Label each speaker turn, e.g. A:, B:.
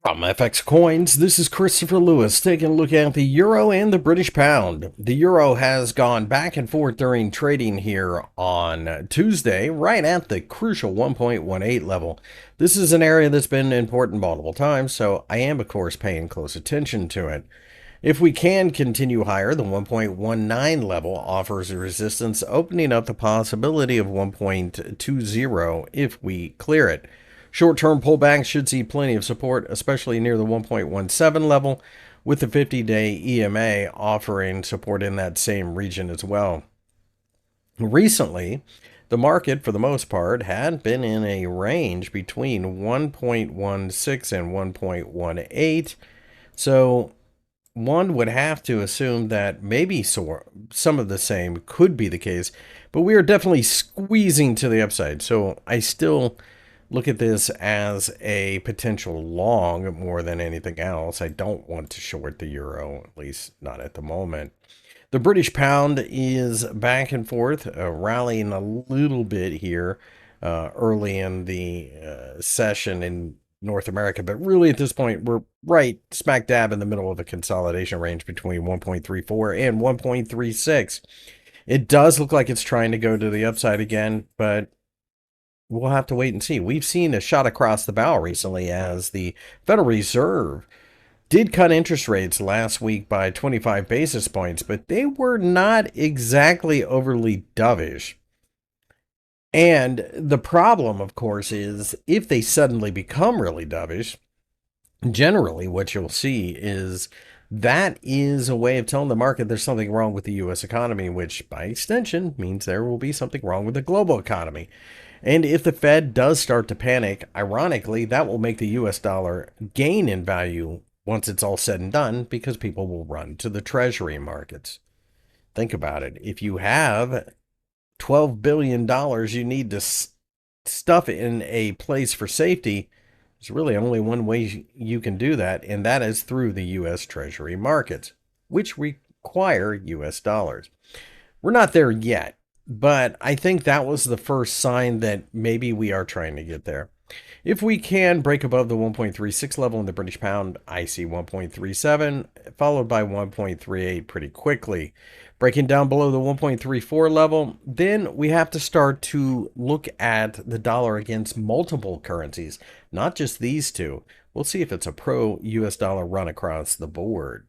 A: From FX Coins, this is Christopher Lewis taking a look at the euro and the British pound. The euro has gone back and forth during trading here on Tuesday, right at the crucial 1.18 level. This is an area that's been important multiple times, so I am, of course, paying close attention to it. If we can continue higher, the 1.19 level offers a resistance, opening up the possibility of 1.20 if we clear it. Short-term pullbacks should see plenty of support, especially near the 1.17 level, with the 50-day EMA offering support in that same region as well. Recently, the market, for the most part, had been in a range between 1.16 and 1.18, so one would have to assume that maybe some of the same could be the case, but we are definitely squeezing to the upside. So I still look at this as a potential long more than anything else. I don't want to short the euro, at least not at the moment. The British pound is back and forth, rallying a little bit here early in the session in North America, but really at this point, we're right smack dab in the middle of the consolidation range between 1.34 and 1.36. It does look like it's trying to go to the upside again, but we'll have to wait and see. We've seen a shot across the bow recently as the Federal Reserve did cut interest rates last week by 25 basis points, but they were not exactly overly dovish. And the problem, of course, is if they suddenly become really dovish, generally what you'll see is that is a way of telling the market there's something wrong with the U.S. economy, which by extension means there will be something wrong with the global economy. And if the Fed does start to panic, ironically, that will make the U.S. dollar gain in value once it's all said and done because people will run to the treasury markets. Think about it. If you have $12 billion you need to stuff in a place for safety, there's really only one way you can do that, and that is through the U.S. Treasury markets, which require U.S. dollars. We're not there yet, but I think that was the first sign that maybe we are trying to get there. If we can break above the 1.36 level in the British pound, I see 1.37, followed by 1.38 pretty quickly. Breaking down below the 1.34 level, then we have to start to look at the dollar against multiple currencies, not just these two. We'll see if it's a pro-US dollar run across the board.